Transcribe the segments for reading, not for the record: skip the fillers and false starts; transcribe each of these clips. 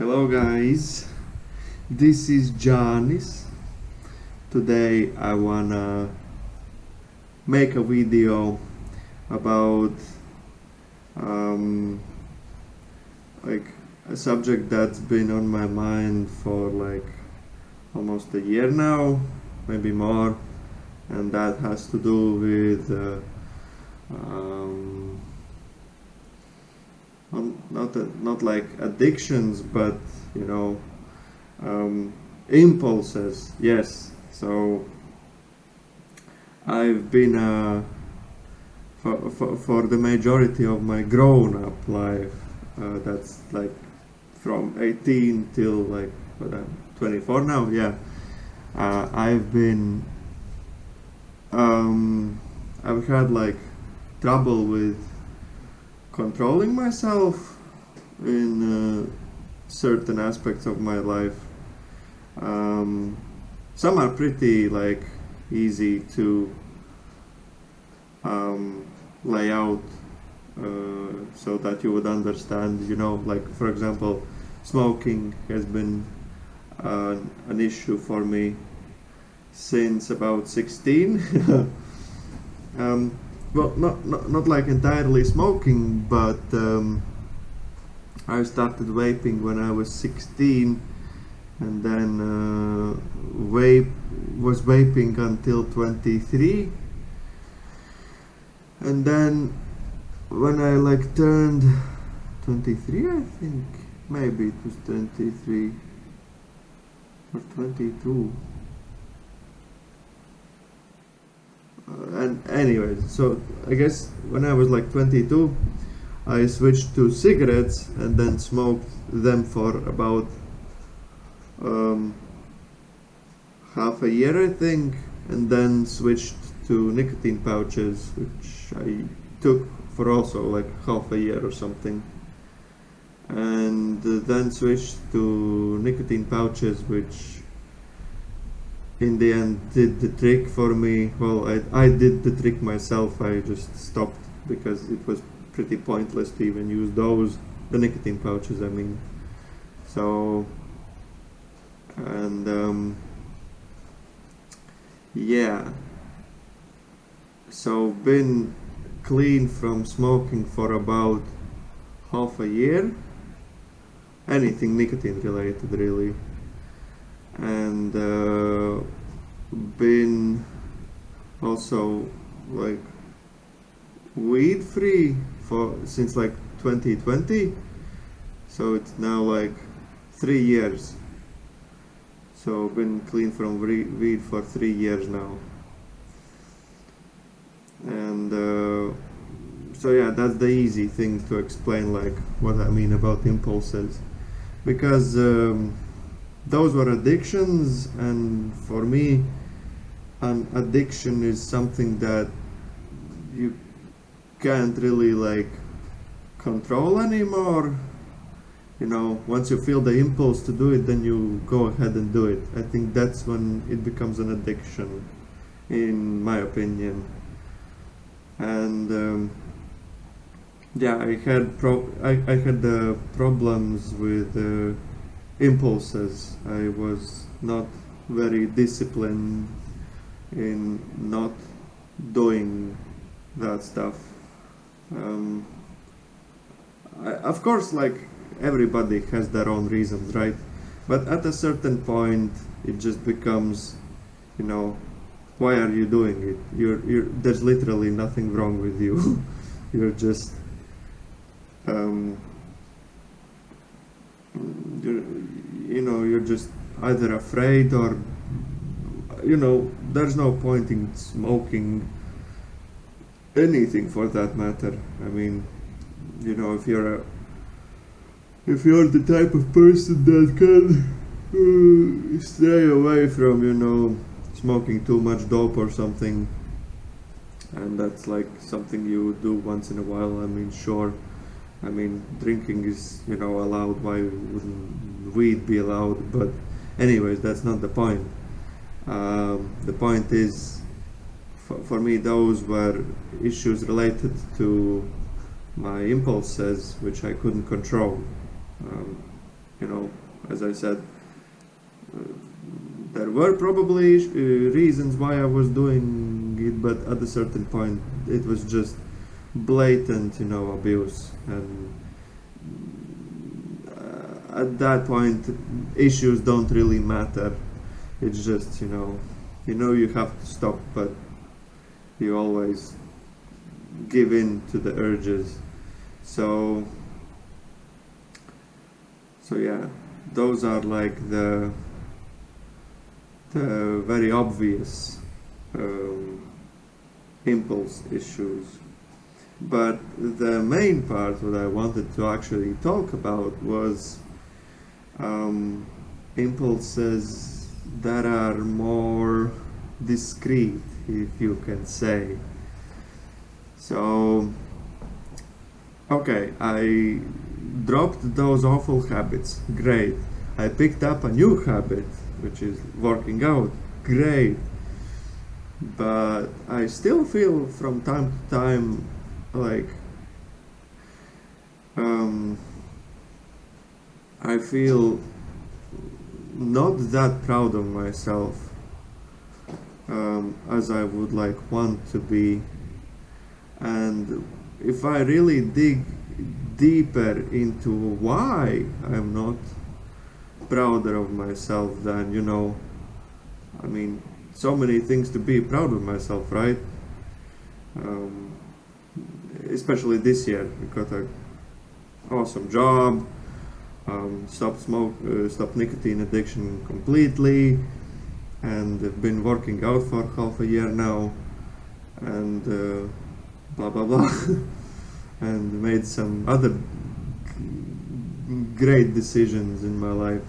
Hello guys, this is Janis. Today I wanna make a video about um, like a subject that's been on my mind for like almost a year now, maybe more, and that has to do with um, not like addictions, but you know, impulses. Yes. So I've been for the majority of my grown-up life, that's like from 18 till like what I'm 24 now. Yeah, I've been I've had like trouble with controlling myself in certain aspects of my life. Some are pretty like easy to lay out so that you would understand. You know, like for example, smoking has been an issue for me since about 16. Well, not like entirely smoking, but I started vaping when I was 16, and then was vaping until 23, and then when I like turned 23, I think maybe it was 23 or 22. And anyways, so I guess when I was like 22, I switched to cigarettes and then smoked them for about half a year, I think, and then switched to nicotine pouches, which I took for also like half a year or something, and then switched to nicotine pouches, which in the end did the trick for me. Well, I did the trick myself. I just stopped because it was pretty pointless to even use those, the nicotine pouches I mean. So, and yeah, so been clean from smoking for about half a year, anything nicotine related really, and been also like weed free for since like 2020, so it's now like 3 years. So been clean from weed for 3 years now, and so yeah, that's the easy thing to explain, like what I mean about impulses, because those were addictions, and for me an addiction is something that you can't really like control anymore. You know, once you feel the impulse to do it, then you go ahead and do it. I think that's when it becomes an addiction, in my opinion. And yeah, I had problems with impulses. I was not very disciplined in not doing that stuff. Of course, like everybody has their own reasons, right? But at a certain point, it just becomes, you know, why are you doing it? There's literally nothing wrong with you. You're just you're just either afraid or, you know, there's no point in smoking anything for that matter. I mean, you know, if you're the type of person that can stay away from, you know, smoking too much dope or something, and that's like something you do once in a while, I mean, sure. I mean, drinking is, you know, allowed. Why wouldn't weed be allowed? But anyways, that's not the point. The point is, for me, those were issues related to my impulses, which I couldn't control. you know, as I said, there were probably reasons why I was doing it, but at a certain point it was just blatant, you know, abuse. And at that point, issues don't really matter. It's just, you know you have to stop, but you always give in to the urges. So, so yeah, those are like the very obvious um, impulse issues. But the main part what I wanted to actually talk about was impulses that are more discreet, if you can say. So, okay, I dropped those awful habits. Great. I picked up a new habit, which is working out. Great. But I still feel from time to time like I feel not that proud of myself as I would like want to be. And if I really dig deeper into why I'm not prouder of myself, then I mean, so many things to be proud of myself, right? Um, Especially this year, we got a awesome job. Stopped nicotine addiction completely, and I've been working out for half a year now, and blah blah blah, and made some other great decisions in my life,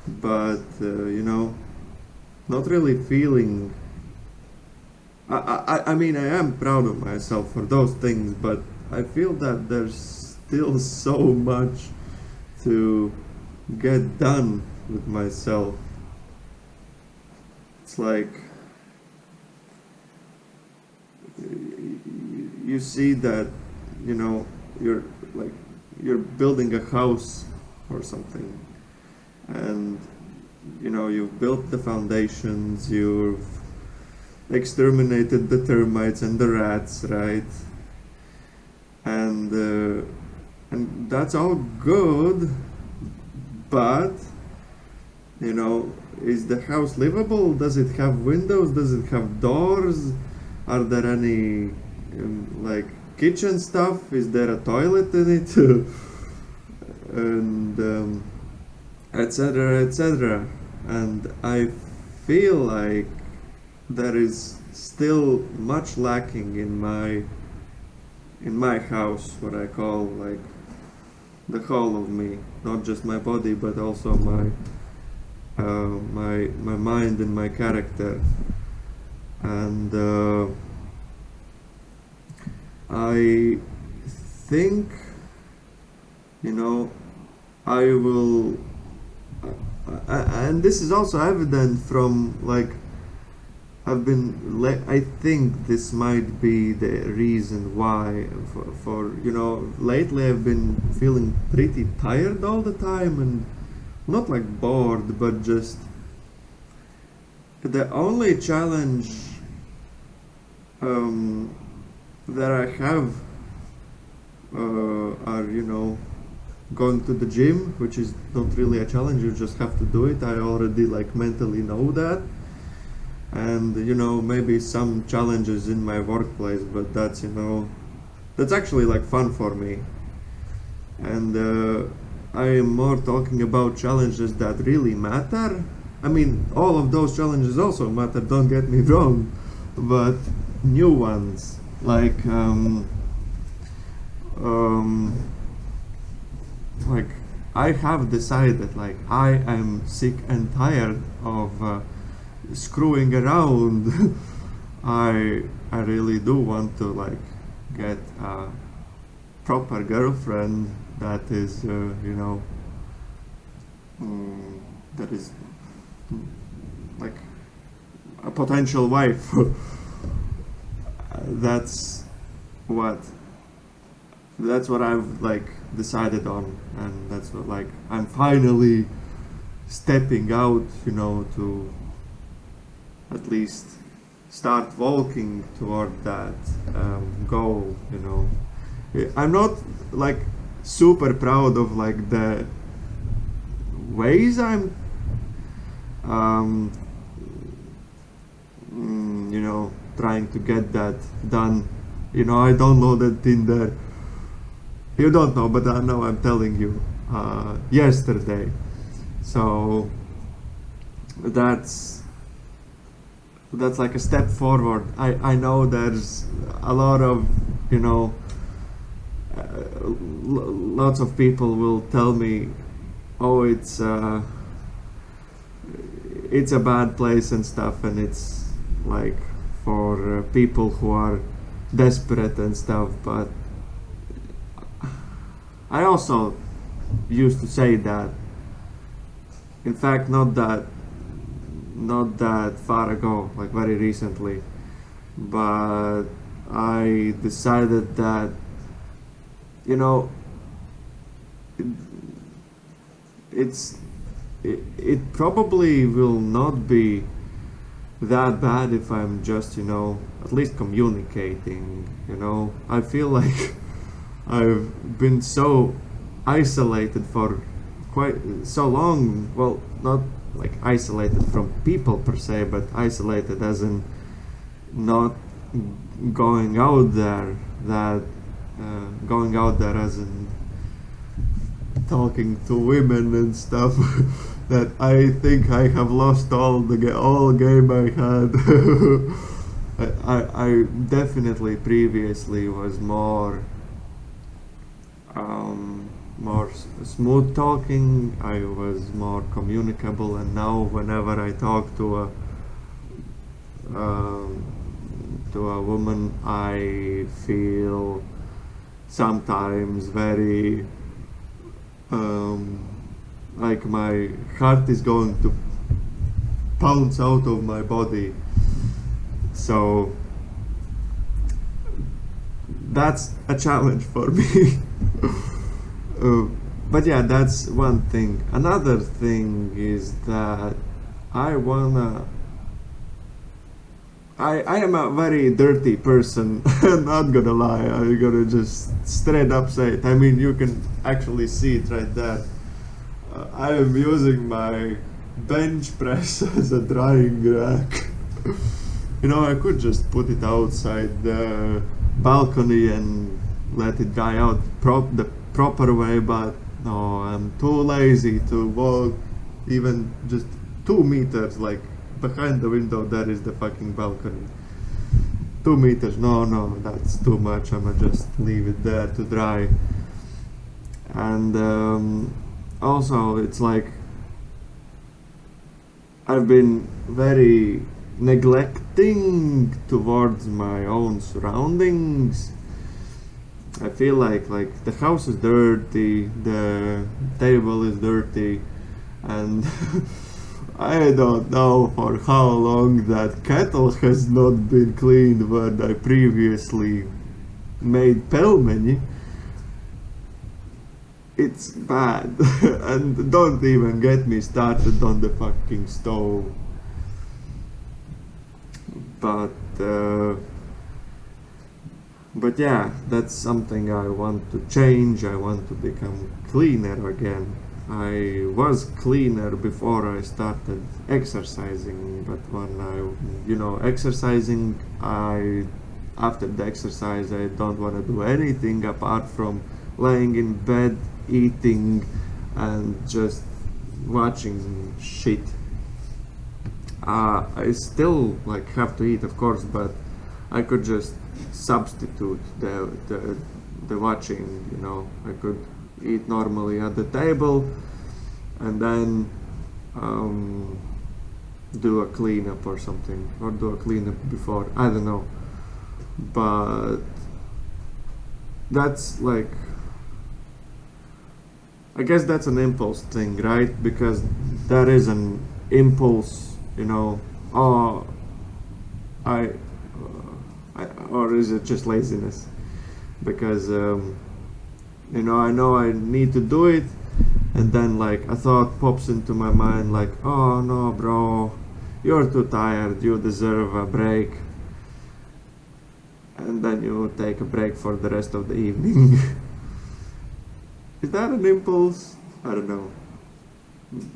but not really feeling. I mean, I am proud of myself for those things, but I feel that there's still so much to get done with myself. It's like you see that you're like you're building a house or something, and you've built the foundations, you've exterminated the termites and the rats, right? And that's all good, but is the house livable? Does it have windows? Does it have doors? Are there any like kitchen stuff? Is there a toilet in it? And etc., etc. And I feel like there is still much lacking in my house, what I call like the whole of me, not just my body, but also my mind and my character. And I think I will, and this is also evident from like I think this might be the reason why for lately I've been feeling pretty tired all the time, and not like bored, but just the only challenge that I have are going to the gym, which is not really a challenge, you just have to do it. I already like mentally know that. And maybe some challenges in my workplace, but that's actually like fun for me. And I am more talking about challenges that really matter. I mean, all of those challenges also matter, don't get me wrong, but new ones like I have decided like I am sick and tired of screwing around. I really do want to like get a proper girlfriend that is that is like a potential wife. That's what I've like decided on, and that's what, like, I'm finally stepping out, to at least start walking toward that goal. I'm not like super proud of like the ways I'm um, trying to get that done. I downloaded Tinder. You don't know, but now I'm telling you. Yesterday, so that's like a step forward. I know there's a lot of you know lots of people will tell me, oh, it's a bad place and stuff, and it's like for people who are desperate and stuff. But I also used to say that. In fact, not that far ago, like very recently. But I decided that you know it, it probably will not be that bad if I'm just at least communicating. I feel like I've been so isolated for quite so long. Well, not like isolated from people per se, but isolated as in not going out there. That going out there as in talking to women and stuff. That I think I have lost all game I had. I definitely previously was more smooth talking. I was more communicable, and now whenever I talk to a woman, I feel sometimes very like my heart is going to pounce out of my body. So that's a challenge for me. But yeah, that's one thing. Another thing is that I wanna. I am a very dirty person. I'm not gonna lie. I'm gonna just straight up say it. I mean, you can actually see it right there. I am using my bench press as a drying rack. I could just put it outside the balcony and let it dry out the proper way, but no, I'm too lazy to walk even just 2 meters. Like behind the window, there is the fucking balcony. 2 meters, no, that's too much. I'ma just leave it there to dry. And also, it's like I've been very neglecting towards my own surroundings. I feel like the house is dirty, the table is dirty, and I don't know for how long that kettle has not been cleaned when I previously made pelmeni. It's bad. And don't even get me started on the fucking stove. But yeah, that's something I want to change. I want to become cleaner again. I was cleaner before I started exercising, but when exercising, after the exercise, I don't want to do anything apart from laying in bed, eating, and just watching shit. I still have to eat, of course, but I could just substitute the watching. I could eat normally at the table, and then do a cleanup or something, or do a cleanup before. I don't know, but that's I guess that's an impulse thing, right? Because that is an impulse. Oh, or is it just laziness? Because I know I need to do it, and then like a thought pops into my mind like, oh no, bro, you're too tired, you deserve a break. And then you take a break for the rest of the evening. Is that an impulse? I don't know.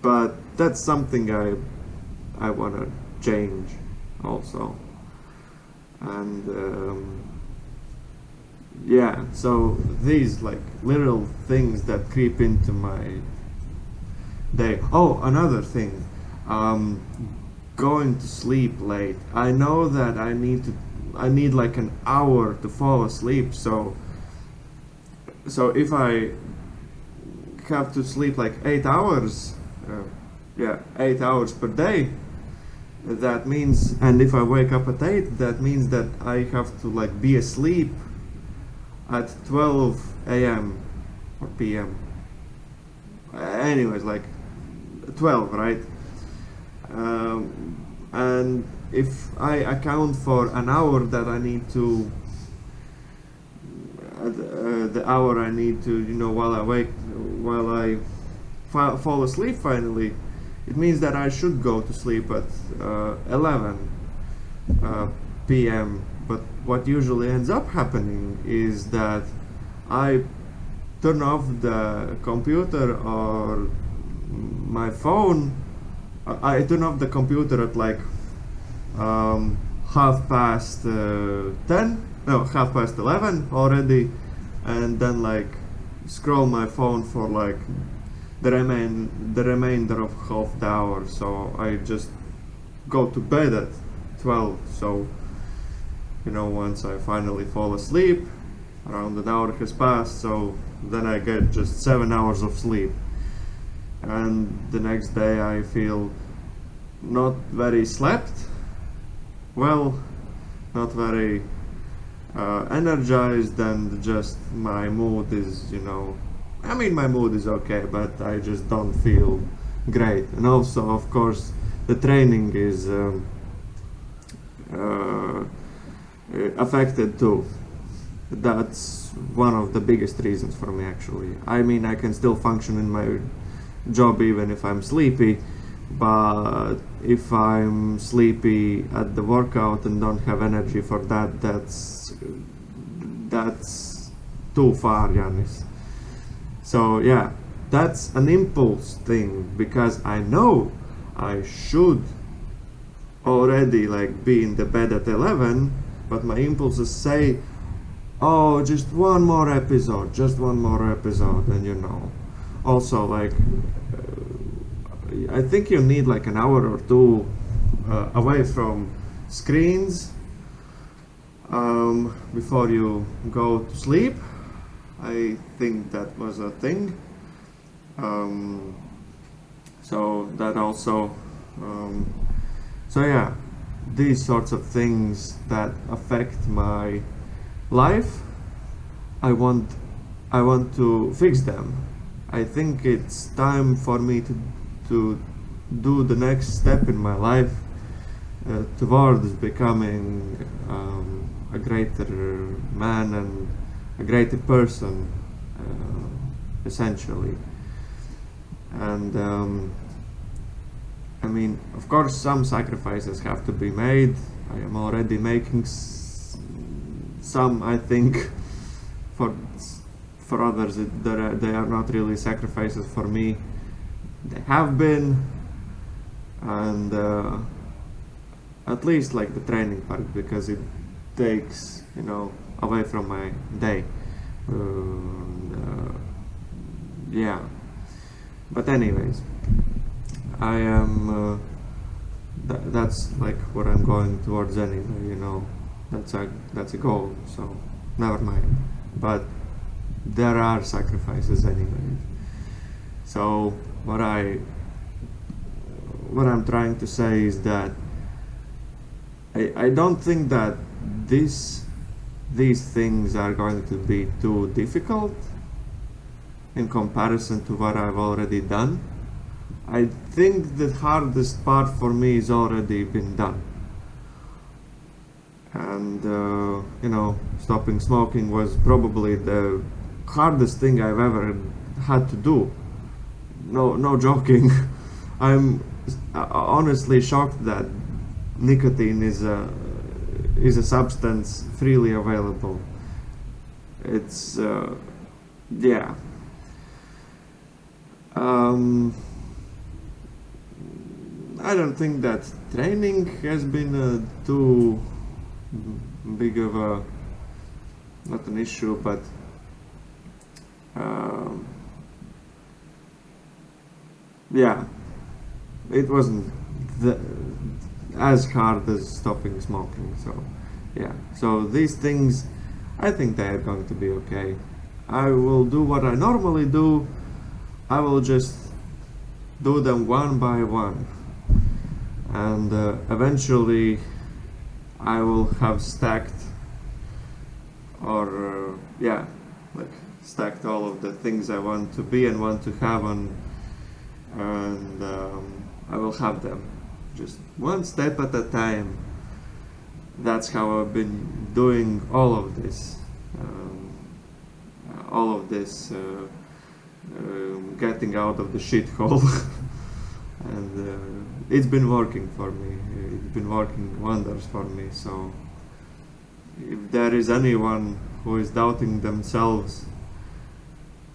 But that's something I want to change also. And yeah, so these like little things that creep into my day. Oh, another thing. Um, Going to sleep late. I know that I need like an hour to fall asleep, so if I have to sleep like 8 hours, yeah, 8 hours per day, that means, and if I wake up at 8, that means that I have to like be asleep at 12 a.m. or p.m. Anyways, like 12, right? And if I account for an hour that I need to, the hour I need to, while I fall asleep finally, it means that I should go to sleep at 11 p.m. But what usually ends up happening is that I turn off the computer or my phone. I turn off the computer at like 11 already, and then like scroll my phone for like the remainder of half the hour. So I just go to bed at 12. So once I finally fall asleep, around an hour has passed. So then I get just 7 hours of sleep, and the next day I feel not very slept well, not very energized, and just my mood is, my mood is okay, but I just don't feel great. And also, of course, the training is affected too. That's one of the biggest reasons for me, actually. I mean, I can still function in my job even if I'm sleepy, but if I'm sleepy at the workout and don't have energy for that, that's too far, Yanis. So yeah, that's an impulse thing, because I know I should already like be in the bed at 11, but my impulses say, oh, just one more episode, and also like I think you need like an hour or two away from screens before you go to sleep. I think that was a thing. So that also, so yeah, these sorts of things that affect my life, I want to fix them. I think it's time for me to do the next step in my life towards becoming a greater man and a greater person, essentially. And I mean, of course, some sacrifices have to be made. I am already making some, I think. For others, they are not really sacrifices. For me, they have been, and at least like the training part, because it takes away from my day. Yeah, but anyways, I am that's like what I'm going towards anyway. That's a goal, so never mind. But there are sacrifices anyway. So what I'm trying to say is that I don't think that these things are going to be too difficult in comparison to what I've already done. I think the hardest part for me is already been done. And stopping smoking was probably the hardest thing I've ever had to do. No joking. I'm honestly shocked that nicotine is a substance freely available. It's yeah. Um, I don't think that training has been too big of a, not an issue, but um, yeah, it wasn't the, as hard as stopping smoking. So yeah, so these things, I think they are going to be okay. I will do what I normally do. I will just do them one by one, and eventually I will have stacked, or yeah, like stacked all of the things I want to be and want to have on, and I will have them just one step at a time. That's how I've been doing all of this, all of this getting out of the shithole. And it's been working for me. It's been working wonders for me. So if there is anyone who is doubting themselves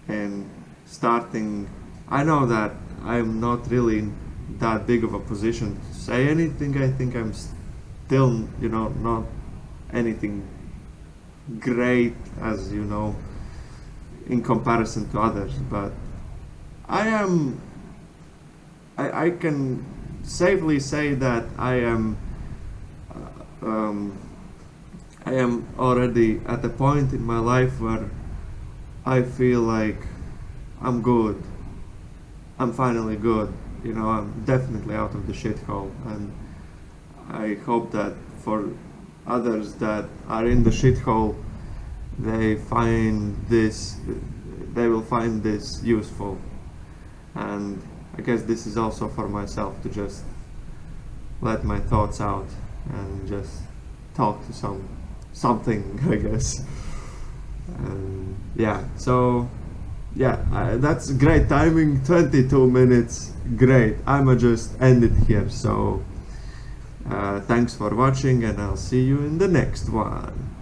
and starting, I know that I'm not really in that big of a position to say anything. I think I'm still, not anything great, as you know, in comparison to others, but I can safely say that I am already at a point in my life where I feel like I'm good. I'm finally good. I'm definitely out of the shithole, and I hope that for others that are in the shithole, they will find this useful. And I guess this is also for myself to just let my thoughts out and just talk to something, I guess. And yeah, so yeah, that's great timing. 22 minutes, great. I'ma just end it here. So thanks for watching, and I'll see you in the next one.